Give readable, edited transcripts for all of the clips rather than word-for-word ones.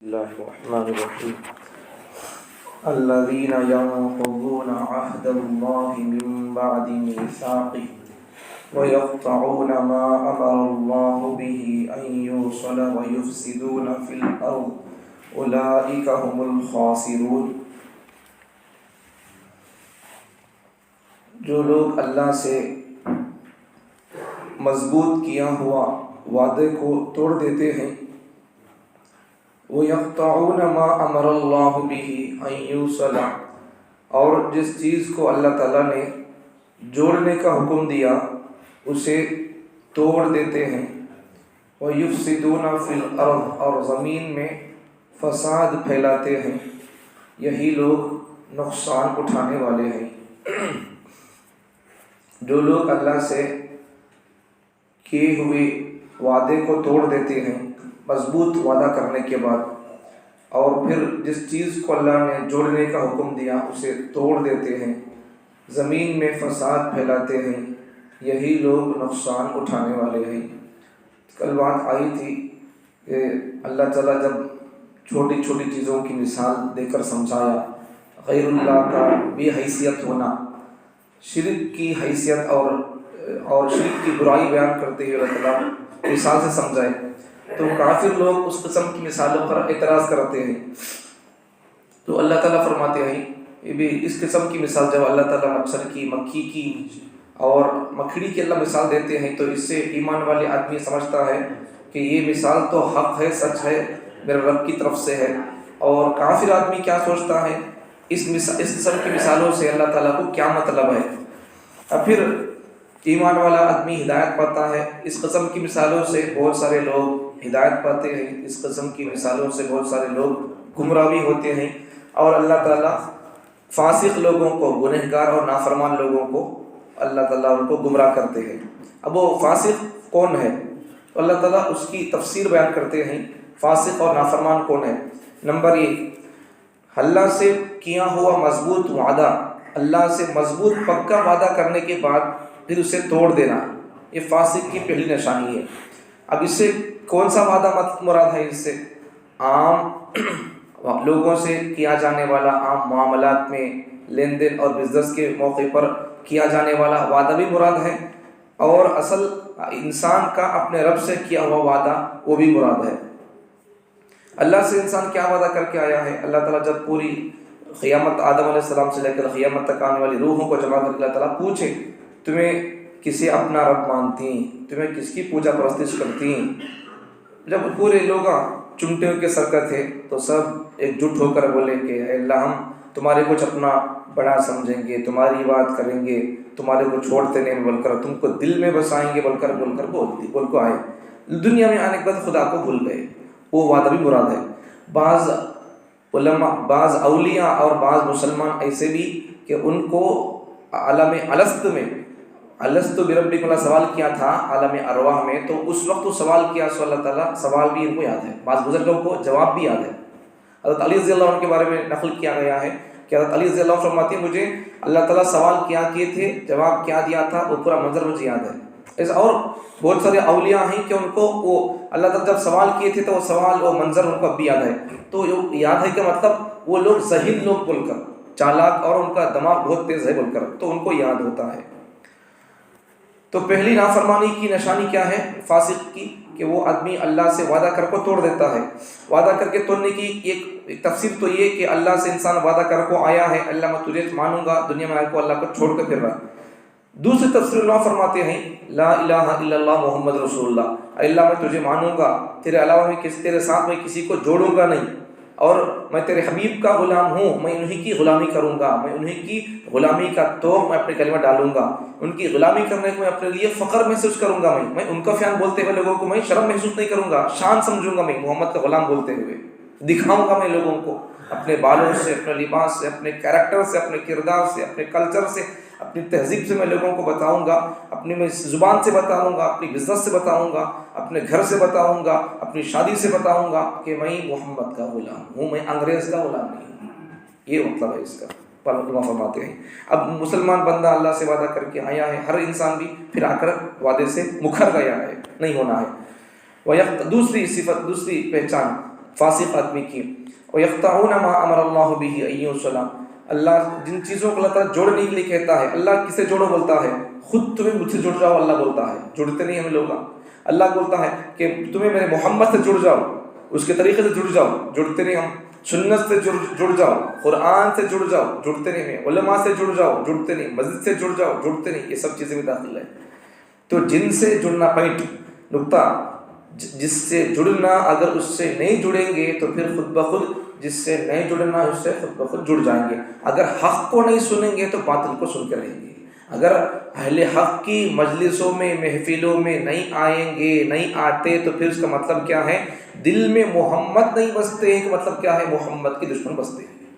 الله الرحمن الرحيم الذين ينقضون عهد الله من بعد ميثاقه ويقطعون ما أمر الله به أن يوصل ويفسدون في الأرض أولئك هم الخاسرون۔ جو لوگ اللہ سے مضبوط کیا ہوا وعدے کو توڑ دیتے ہیں، وَيَقْطَعُونَ مَا أَمَرَ اللَّهُ بِهِ أَن يُوصَلَ، اور جس چیز کو اللہ تعالیٰ نے جوڑنے کا حکم دیا اسے توڑ دیتے ہیں، وَيُفْسِدُونَ فِي الْأَرْضِ، اور زمین میں فساد پھیلاتے ہیں، یہی لوگ نقصان اٹھانے والے ہیں۔ جو لوگ اللہ سے کیے ہوئے وعدے کو توڑ دیتے ہیں مضبوط وعدہ کرنے کے بعد، اور پھر جس چیز کو اللہ نے جوڑنے کا حکم دیا اسے توڑ دیتے ہیں، زمین میں فساد پھیلاتے ہیں، یہی لوگ نقصان اٹھانے والے ہیں۔ کل بات آئی تھی کہ اللہ تعالیٰ جب چھوٹی چھوٹی چیزوں کی مثال دے کر سمجھایا، غیر اللہ کا بے حیثیت ہونا، شرک کی حیثیت اور شرک کی برائی بیان کرتے ہوئے اللہ تعالیٰ مثال سے سمجھائے، تو کافر لوگ اس قسم کی مثالوں پر اعتراض کرتے ہیں، تو اللہ تعالیٰ فرماتے ہیں یہ بھی اس قسم کی مثال جب اللہ تعالیٰ مچھر کی، مکھی کی اور مکھڑی کی اللہ مثال دیتے ہیں تو اس سے ایمان والے آدمی سمجھتا ہے کہ یہ مثال تو حق ہے، سچ ہے، میرے رب کی طرف سے ہے۔ اور کافر آدمی کیا سوچتا ہے اس قسم کی مثالوں سے اللہ تعالیٰ کو کیا مطلب ہے؟ اور پھر ایمان والا آدمی ہدایت پاتا ہے، اس قسم کی مثالوں سے بہت سارے لوگ ہدایت پاتے ہیں، اس قسم کی مثالوں سے بہت سارے لوگ گمراہ بھی ہوتے ہیں، اور اللہ تعالیٰ فاسق لوگوں کو، گنہگار اور نافرمان لوگوں کو اللہ تعالیٰ ان کو گمراہ کرتے ہیں۔ اب وہ فاسق کون ہے؟ تو اللہ تعالیٰ اس کی تفسیر بیان کرتے ہیں، فاسق اور نافرمان کون ہے۔ نمبر 1، اللہ سے کیا ہوا مضبوط وعدہ، اللہ سے مضبوط پکا وعدہ کرنے کے بعد پھر اسے توڑ دینا، یہ فاسق کی پہلی نشانی ہے۔ اب اس سے کون سا وعدہ مراد ہے؟ اس سے عام لوگوں سے کیا جانے والا، عام معاملات میں لین دین اور بزنس کے موقع پر کیا جانے والا وعدہ بھی مراد ہے، اور اصل انسان کا اپنے رب سے کیا ہوا وعدہ وہ بھی مراد ہے۔ اللہ سے انسان کیا وعدہ کر کے آیا ہے؟ اللہ تعالیٰ جب پوری قیامت آدم علیہ السلام سے لے کر قیامت تک آنے والی روحوں کو جمع کر کے اللہ تعالیٰ پوچھے تمہیں کسے اپنا رب مانتی ہیں، تمہیں کس کی پوجا پرستش کرتی ہیں؟ جب پورے لوگ چمٹیوں کے سر کا تھے تو سب ایک جٹ ہو کر بولے کہ اے اللہ، ہم تمہارے کچھ اپنا بڑا سمجھیں گے، تمہاری بات کریں گے، تمہارے کو چھوڑتے نہیں بول کر، تم کو دل میں بسائیں گے بول کر بول کو آئے، دنیا میں آنے کے بعد خدا کو بھول گئے، وہ وعدہ بھی مراد ہے۔ بعض علماء، بعض اولیاء اور بعض مسلمان ایسے بھی کہ ان کو عالم الست میں الست بربکم اللہ سوال کیا تھا عالم ارواح میں، تو اس وقت وہ سوال کیا سو اللہ تعالیٰ سوال بھی ان کو یاد ہے، بعض بزرگوں کو جواب بھی یاد ہے۔ حضرت علی رضی اللہ عنہ کے بارے میں نقل کیا گیا ہے کہ حضرت علی رضی اللہ عنہ فرماتے ہیں مجھے اللہ تعالیٰ سوال کیا کیے تھے، جواب کیا دیا تھا، وہ پورا منظر مجھے یاد ہے۔ ایسا اور بہت سارے اولیاء ہیں کہ ان کو وہ اللہ تعالیٰ جب سوال کیے تھے تو وہ سوال، وہ منظر ان کو اب بھی یاد ہے۔ تو یاد ہے کہ مطلب وہ لوگ ذہین لوگ بول کر، چالاک اور ان کا دماغ بہت تیز ہے بول کر، تو ان کو یاد ہوتا ہے۔ تو پہلی نافرمانی کی نشانی کیا ہے فاسق کی؟ کہ وہ آدمی اللہ سے وعدہ کر کو توڑ دیتا ہے۔ وعدہ کر کے توڑنے کی ایک تفسیر تو یہ کہ اللہ سے انسان وعدہ کر کو آیا ہے، اللہ میں تجھے مانوں گا، دنیا میں آئے کو اللہ کو چھوڑ کر پھر رہا۔ دوسری تفسیر اللہ فرماتے ہیں لا الہ الا اللہ محمد رسول اللہ، اللہ میں تجھے مانوں گا، تیرے علاوہ میں تیرے ساتھ میں کسی کو جوڑوں گا نہیں، اور میں تیرے حبیب کا غلام ہوں، میں انہی کی غلامی کروں گا، میں انہی کی غلامی کا توق میں اپنے کلمہ ڈالوں گا، ان کی غلامی کرنے کو میں اپنے لیے فخر محسوس کروں گا، میں ان کا فیان بولتے ہوئے لوگوں کو میں شرم محسوس نہیں کروں گا، شان سمجھوں گا، میں محمد کا غلام بولتے ہوئے دکھاؤں گا میں لوگوں کو اپنے بالوں سے، اپنے لباس سے، اپنے کیریکٹر سے، اپنے کردار سے، اپنے کلچر سے، اپنی تہذیب سے میں لوگوں کو بتاؤں گا، اپنی میں زبان سے بتاؤں گا، اپنی بزنس سے بتاؤں گا، اپنے گھر سے بتاؤں گا، اپنی شادی سے بتاؤں گا کہ میں محمد کا غلام ہوں، میں انگریز کا غلام نہیں ہوں۔ یہ مطلب ہے اس کا، علماء فرماتے ہیں۔ اب مسلمان بندہ اللہ سے وعدہ کر کے آیا ہے، ہر انسان بھی پھر آ کر وعدے سے مکر گیا ہے، نہیں ہونا ہے۔ دوسری صفت، دوسری پہچان فاسق آدمی کی. وَيَقْطَعُونَ مَا أَمَرَ اللَّهُ بِهِ أَن يُوصَلَ، اللہ جن چیزوں کو اللہ تعالیٰ جوڑنے کے لیے کہتا ہے، اللہ کسے جوڑو بولتا ہے؟ خود تمہیں مجھ سے جڑ جاؤ اللہ بولتا ہے، جڑتے نہیں ہم لوگ. اللہ بولتا ہے کہ تمہیں میرے محمد سے جڑ جاؤ، اس کے طریقے سے جڑ جاؤ، جڑتے نہیں ہم. سنت سے جڑ جاؤ، قرآن سے جڑ جاؤ، جڑتے نہیں ہمیں. علماء سے جڑ جاؤ، جڑتے نہیں. مسجد سے جڑ جاؤ، جڑتے نہیں. یہ سب چیزیں بھی داخل ہے. تو جن سے جڑنا، پوائنٹ، نقطہ، جس سے جڑنا، اگر اس سے نہیں جڑیں گے تو پھر خود بخود جس سے نہیں جڑنا اس سے خود بخود جڑ جائیں گے. اگر حق کو نہیں سنیں گے تو باطل کو سن کے رہیں گے. اگر اہل حق کی مجلسوں میں، محفلوں میں نہیں آئیں گے، نہیں آتے، تو پھر اس کا مطلب کیا ہے؟ دل میں محمد نہیں بستے ہیں. کہ مطلب کیا ہے؟ محمد کے دشمن بستے ہیں.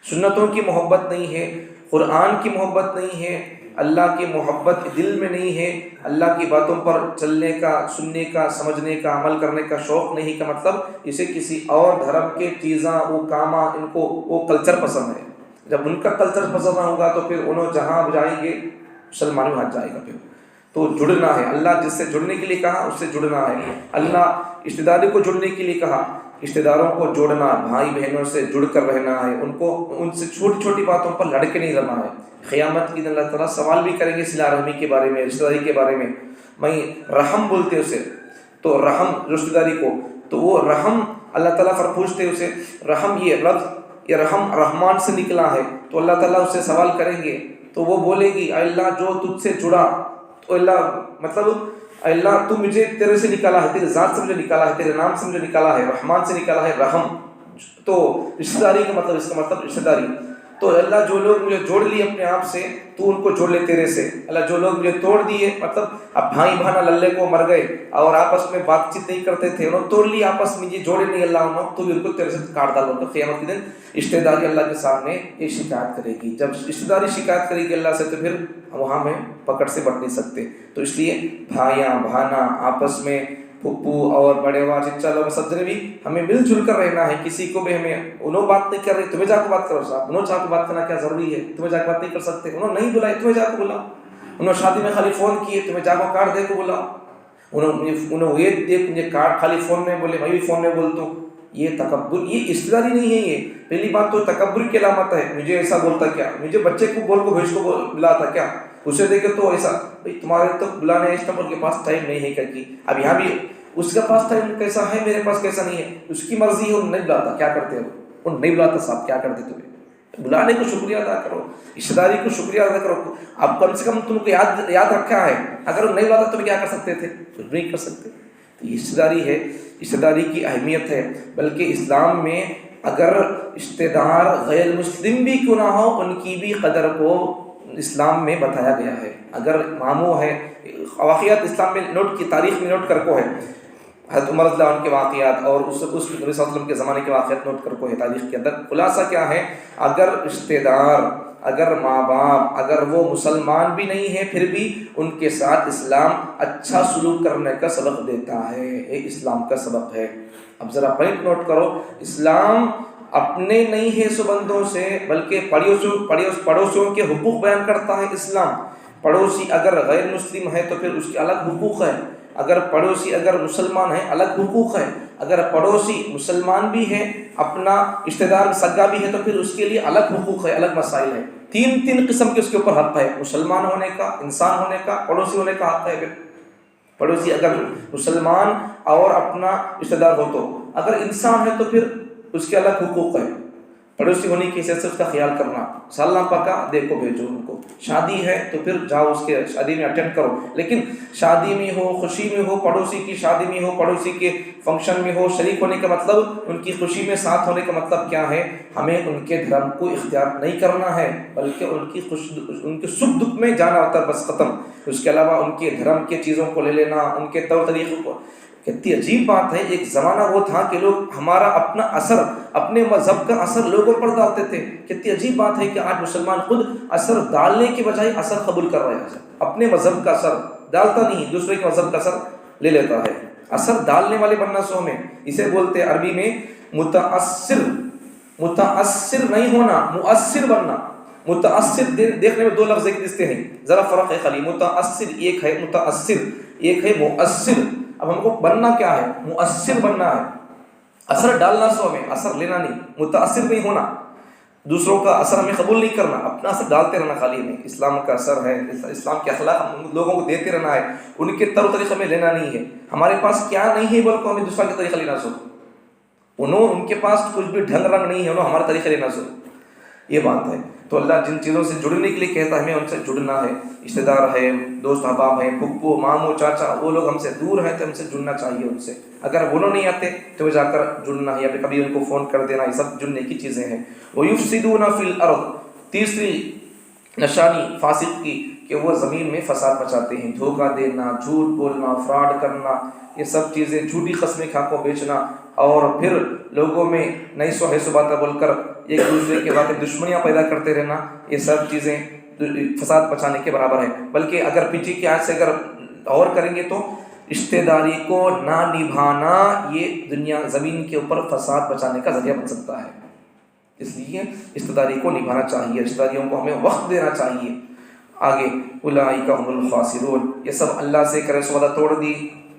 سنتوں کی محبت نہیں ہے، قرآن کی محبت نہیں ہے، اللہ کی محبت دل میں نہیں ہے، اللہ کی باتوں پر چلنے کا، سننے کا، سمجھنے کا، عمل کرنے کا شوق نہیں. کا مطلب اسے کسی اور دھرم کے چیزاں، وہ کاما، ان کو وہ کلچر پسند ہے. جب ان کا کلچر پسند نہ ہوگا تو پھر انہوں جہاں جائیں گے مسلمانوں ہاتھ جائے گا. پھر تو جڑنا ہے. اللہ جس سے جڑنے کے لیے کہا اس سے جڑنا ہے. اللہ رشتہ داری کو جڑنے کے لیے کہا، رشتہ داروں کو جوڑنا، بھائی بہنوں سے جڑ کر رہنا ہے. ان کو ان سے چھوٹی چھوٹی باتوں پر لڑ کے نہیں رہنا ہے. قیامت کی دن اللہ تعالیٰ سوال بھی کریں گے صلہ رحمی کے بارے میں، رشتہ داری کے بارے میں. میں رحم بولتے اسے، تو رحم رشتہ داری کو، تو وہ رحم اللہ تعالیٰ پر پوچھتے اسے. رحم یہ لفظ، یہ رحم رحمان سے نکلا ہے. تو اللہ تعالیٰ اس سے سوال کریں گے تو وہ بولے گی اے اللہ جو تجھ سے جڑا، تو اللہ مطلب اے اللہ تو مجھے تیرے سے نکالا ہے، تیرے ذات سے مجھے نکالا ہے، تیرے نام سے مجھے نکالا ہے، رحمان سے نکالا ہے. رحم تو رشتہ داری کا مطلب، اس کا مطلب رشتہ داری. تو اللہ جو لوگ مجھے جوڑ لیے اپنے آپ سے، تو ان کو جوڑ لے تیرے سے. اللہ جو لوگ مجھے توڑ دیے، مطلب اب بھائی بہنا للے کو مر گئے اور آپس میں بات چیت نہیں کرتے تھے، انہوں توڑ لی آپس میں، یہ جوڑے نہیں اللہ انہوں، تو ان کو تیرے سے کاٹ ڈالو. تو قیامت کے دن رشتہ داری اللہ کے سامنے یہ شکایت کرے گی. جب رشتہ داری شکایت کرے گی اللہ سے تو پھر وہاں میں پکڑ سے بٹ نہیں سکتے. تو اس لیے بھائیاں بہانا آپس میں، پھپھو اور بڑے وا چچا لوگ سب جنے بھی ہمیں مل جل کر رہنا ہے. کسی کو بھی ہمیں انہوں بات نہیں کر رہے تمہیں جا کے بات کرو صاحب، انہوں جا کے بات کرنا کیا ضروری ہے؟ تمہیں جا کے بات نہیں کر سکتے. انہوں نہیں بلائے تمہیں جا کے بلاؤ. انہوں شادی میں خالی فون کیے، تمہیں جا کے کارڈ دے کے بلاؤ. انہوں یہ دیکھ مجھے کارڈ خالی فون میں بولے، میں بھی فون میں بولتا ہوں. یہ تکبر، یہ رشتہ داری نہیں ہے. یہ پہلی بات تو تکبر کی علامت ہے. مجھے ایسا بولتا کیا، مجھے بچے کو بول کو بھیج کو بلاتا کیا، اسے دیکھے تو ایسا بھائی تمہارے تو بلانے اس نمبر کے پاس ٹائم نہیں ہے کہ اب یہاں بھی اس کے پاس ٹائم کیسا ہے، میرے پاس کیسا نہیں ہے. اس کی مرضی ہے، وہ نہیں بلاتا. کیا کرتے ہو؟ وہ نہیں بلاتا صاحب، کیا کرتے تمہیں؟ بلانے کو شکریہ ادا کرو، رشتہ داری کو شکریہ ادا کرو. اب کم سے کم تم کو یاد رکھا ہے. اگر وہ نہیں بلاتا تو کیا کر سکتے تھے؟ کچھ نہیں کر سکتے. تو یہ رشتہ داری ہے، رشتہ داری کی اہمیت ہے. بلکہ اسلام میں اگر رشتہ دار غیر مسلم بھی کیوں نہ ہو، ان کی بھی قدر کو اسلام میں بتایا گیا ہے. اگر ماموں ہے، واقعات اسلام میں نوٹ کی تاریخ میں نوٹ کر کو ہے. حضرت عمر رضی اللہ عنہ کے واقعات اور اس نبی صلی اللہ علیہ وسلم کے زمانے کے واقعات نوٹ کر کو ہے تاریخ کے اندر. خلاصہ کیا ہے؟ اگر رشتہ دار، اگر ماں باپ، اگر وہ مسلمان بھی نہیں ہیں، پھر بھی ان کے ساتھ اسلام اچھا سلوک کرنے کا سبق دیتا ہے. یہ اسلام کا سبق ہے. اب ذرا پوائنٹ نوٹ کرو، اسلام اپنے نہیں ہے سو بندوں سے، بلکہ پڑوسیوں کے حقوق بیان کرتا ہے. اسلام پڑوسی اگر غیر مسلم ہے تو پھر اس کے الگ حقوق ہے. اگر پڑوسی اگر مسلمان ہے الگ حقوق ہے. اگر پڑوسی مسلمان بھی ہے، اپنا رشتہ دار سگا بھی ہے، تو پھر اس کے لیے الگ حقوق ہے، الگ مسائل ہے. تین قسم کے اس کے اوپر حق ہے: مسلمان ہونے کا، انسان ہونے کا، پڑوسی ہونے کا حق ہے. پھر پڑوسی اگر مسلمان اور اپنا رشتہ دار ہو تو، اگر انسان ہے تو پھر اس کے الگ حقوق ہے. پڑوسی ہونے کی حیثیت سے اس کا خیال کرنا، سالہ پکا دیکھو بھیجو ان کو. شادی ہے تو پھر جاؤ اس کے شادی میں اٹینڈ کرو. لیکن شادی میں ہو، خوشی میں ہو، پڑوسی کی شادی میں ہو، پڑوسی کے فنکشن میں ہو، شریک ہونے کا مطلب ان کی خوشی میں ساتھ ہونے کا مطلب کیا ہے؟ ہمیں ان کے دھرم کو اختیار نہیں کرنا ہے، بلکہ ان کے سکھ دکھ میں جانا ہوتا ہے، بس ختم. اس کے علاوہ ان کے دھرم کے چیزوں کو لے لینا، ان کے طور طریقوں کو. کتنی عجیب بات ہے. ایک زمانہ وہ تھا کہ لوگ ہمارا اپنا اثر، اپنے مذہب کا اثر لوگوں پر ڈالتے تھے. کتنی عجیب بات ہے کہ آج مسلمان خود اثر ڈالنے کے بجائے اثر قبول کر رہے ہیں. اپنے مذہب کا اثر ڈالتا نہیں، دوسرے کے مذہب کا اثر لے لیتا ہے. اثر ڈالنے والے بننا سو میں، اسے بولتے عربی میں متاثر. متاثر نہیں ہونا، مؤثر بننا. متاثر دیکھنے میں دو لفظ ایک دستے ہیں، ذرا فرق ہے خالی. متاثر ایک ہے متاثر، ایک ہے مؤثر. اب ہم کو بننا کیا ہے؟ مؤثر بننا ہے. اثر ڈالنا سو ہمیں، اثر لینا نہیں، متاثر نہیں ہونا، دوسروں کا اثر ہمیں قبول نہیں کرنا، اپنا اثر ڈالتے رہنا خالی میں. اسلام کا اثر ہے، اسلام کے اخلاق ہم لوگوں کو دیتے رہنا ہے، ان کے طور طریقہ ہمیں لینا نہیں ہے. ہمارے پاس کیا نہیں ہے بول کو ہمیں دوسرا کے طریقہ لینا سو، ان کے پاس کچھ بھی ڈھنگ رنگ نہیں ہے، انہوں ہمارے طریقے لینا سو. یہ بات ہے. تو اللہ جن چیزوں سے جڑنے کے لیے کہتا ہے ہمیں ان سے جڑنا ہے. رشتے دار ہے، دوست احباب ہیں، پھپھو ماموں چاچا، وہ لوگ ہم سے دور ہیں تو ہم سے جڑنا چاہیے ان سے. اگر وہ لوگ نہیں آتے تو جا کر جڑنا ہے، یا پھر کبھی ان کو فون کر دینا، یہ سب جڑنے کی چیزیں ہیں. وَيُفْسِدُونَ فِي الْأَرْضِ، تیسری نشانی فاسق کی کہ وہ زمین میں فساد مچاتے ہیں. دھوکہ دینا، جھوٹ بولنا، فراڈ کرنا، یہ سب چیزیں، جھوٹی قسمیں کھا کو بیچنا، اور پھر لوگوں میں نئی سو ہے سو باتیں بول کر ایک دوسرے کے باتیں دشمنیاں پیدا کرتے رہنا، یہ سب چیزیں فساد بچانے کے برابر ہے. بلکہ اگر پیچھے کی آیت سے اگر اور کریں گے تو رشتہ داری کو نہ نبھانا یہ دنیا زمین کے اوپر فساد بچانے کا ذریعہ بن سکتا ہے. اس لیے رشتہ داری کو نبھانا چاہیے، رشتہ داریوں کو ہمیں وقت دینا چاہیے. آگے اولئک هم الخاسرون، یہ سب اللہ سے کرے سو وعدہ توڑ دی،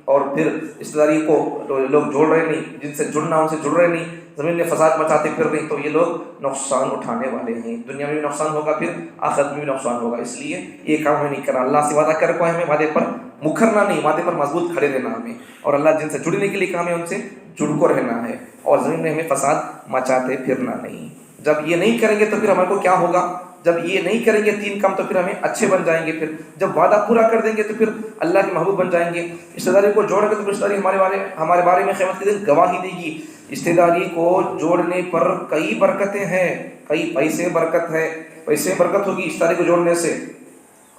اور پھر رشتہ داری کو لوگ جوڑ رہے نہیں، جن سے جڑنا ان سے جڑ رہے نہیں، زمین میں فساد مچاتے پھر رہے، تو یہ لوگ نقصان اٹھانے والے ہیں. دنیا میں بھی نقصان ہوگا، پھر آخرت میں بھی نقصان ہوگا. اس لیے یہ کام ہمیں نہیں کرنا. اللہ سے وعدہ کر کو ہمیں وعدے پر مکرنا نہیں، وعدے پر مضبوط کھڑے رہنا ہمیں. اور اللہ جن سے جڑنے کے لیے کہا ہمیں ان سے جڑ کو رہنا ہے، اور زمین میں ہمیں فساد مچاتے پھرنا نہیں. جب یہ نہیں کریں گے تو پھر ہمارے کو کیا ہوگا؟ جب یہ نہیں کریں گے تین کام تو پھر ہمیں اچھے بن جائیں گے. پھر جب وعدہ پورا کر دیں گے تو پھر اللہ کے محبوب بن جائیں گے. رشتہ داری کو جوڑ کے تو رشتہ داری ہمارے بارے میں قیامت کے دن گواہی دے گی. رشتہ داری کو جوڑنے پر کئی برکتیں ہیں، کئی پیسے برکت ہے، پیسے برکت ہوگی رشتہ داری کو جوڑنے سے،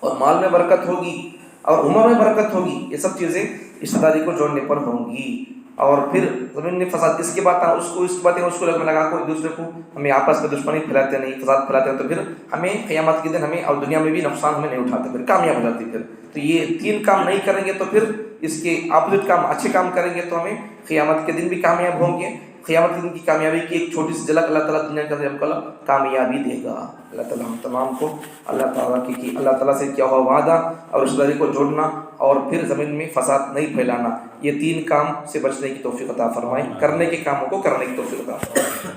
اور مال میں برکت ہوگی، اور عمر میں برکت ہوگی. یہ سب چیزیں رشتہ داری کو جوڑنے پر ہوں گی. اور پھر زمین میں فساد، اس کی باتیں اس کو لگا کو ایک دوسرے کو ہمیں آپس میں دشمنی پھیلاتے نہیں، فساد پھیلاتے ہیں، تو پھر ہمیں قیامت کے دن ہمیں اور دنیا میں بھی نقصان ہمیں نہیں اٹھاتے، پھر کامیاب ہو جاتی. پھر تو یہ تین کام نہیں کریں گے تو پھر اس کے اپوزٹ کام، اچھے کام کریں گے تو ہمیں قیامت کے دن بھی کامیاب ہوں گے. قیامت کے دن کی کامیابی کی ایک چھوٹی سی جھلک اللہ تعالیٰ دنیا کے اندر ہم کو کامیابی دے گا. اللہ تعالیٰ ہم تمام کو اللہ تعالیٰ سے کیا ہوا وعدہ اور رشتہ داری کو جوڑنا، اور پھر زمین میں فساد نہیں پھیلانا، یہ تین کام سے بچنے کی توفیق عطا فرمائے، کرنے کے کاموں کو کرنے کی توفیق عطا فرمائے.